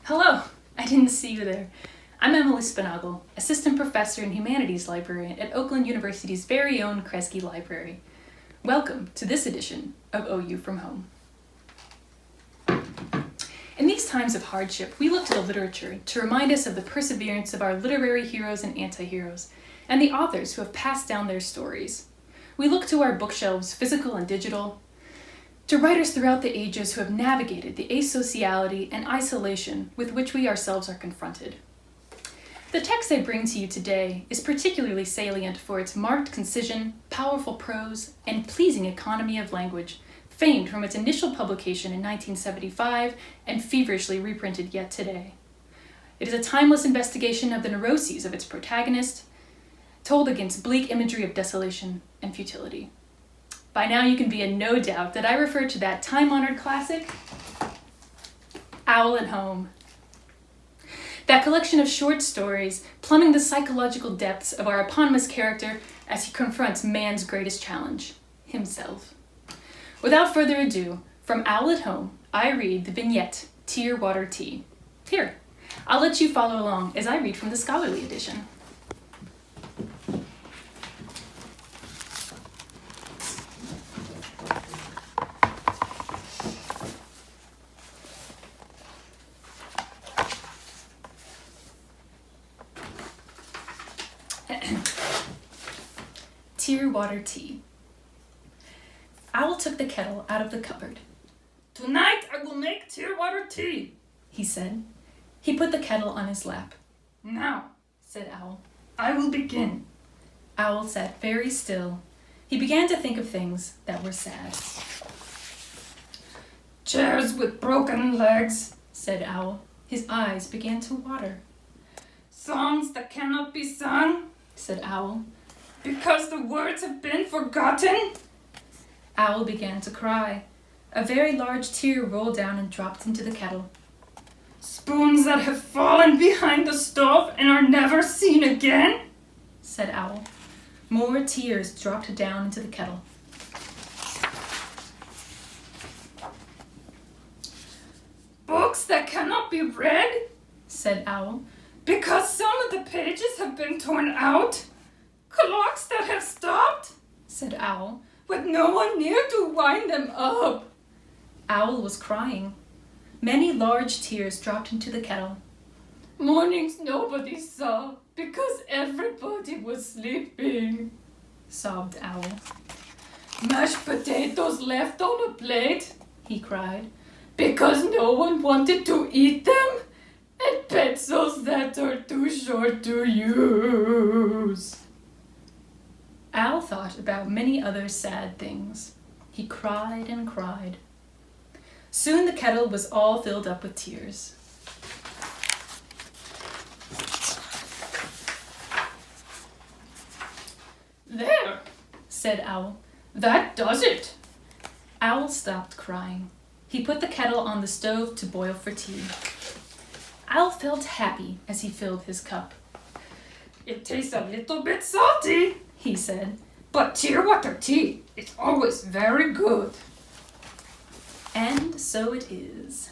Hello, I didn't see you there. I'm Emily Spunaugle, Assistant Professor and Humanities Librarian at Oakland University's very own Kresge Library. Welcome to this edition of OU from Home. In these times of hardship, we look to the literature to remind us of the perseverance of our literary heroes and anti-heroes, and the authors who have passed down their stories. We look to our bookshelves, physical and digital, to writers throughout the ages who have navigated the asociality and isolation with which we ourselves are confronted. The text I bring to you today is particularly salient for its marked concision, powerful prose, and pleasing economy of language, famed from its initial publication in 1975 and feverishly reprinted yet today. It is a timeless investigation of the neuroses of its protagonist, told against bleak imagery of desolation and futility. By now you can be in no doubt that I refer to that time-honored classic, Owl at Home. That collection of short stories plumbing the psychological depths of our eponymous character as he confronts man's greatest challenge, himself. Without further ado, from Owl at Home, I read the vignette, Tear, Water, Tea. Here, I'll let you follow along as I read from the scholarly edition. Tear, Water, Tea. Owl took the kettle out of the cupboard. "Tonight I will make tear water tea," he said. He put the kettle on his lap. "Now," said Owl. "I will begin." Owl sat very still. He began to think of things that were sad. "Chairs with broken legs," said Owl. His eyes began to water. "Songs that cannot be sung," said Owl. "because the words have been forgotten." Owl began to cry. A very large tear rolled down and dropped into the kettle. "Spoons that have fallen behind the stove and are never seen again," said Owl. More tears dropped down into the kettle. "Books that cannot be read," said Owl. "because some of the pages have been torn out." "Clocks that have stopped," said Owl. "with no one near to wind them up." Owl was crying. Many large tears dropped into the kettle. "Mornings nobody saw, because everybody was sleeping," sobbed Owl. "Mashed potatoes left on a plate," he cried, "because no one wanted to eat them, and pencils that are too short to use." Owl thought about many other sad things. He cried and cried. Soon the kettle was all filled up with tears. "There," said Owl. "that does it." Owl stopped crying. He put the kettle on the stove to boil for tea. Owl felt happy as he filled his cup. "It tastes a little bit salty," he said, "but tear water tea is always very good." and so it is.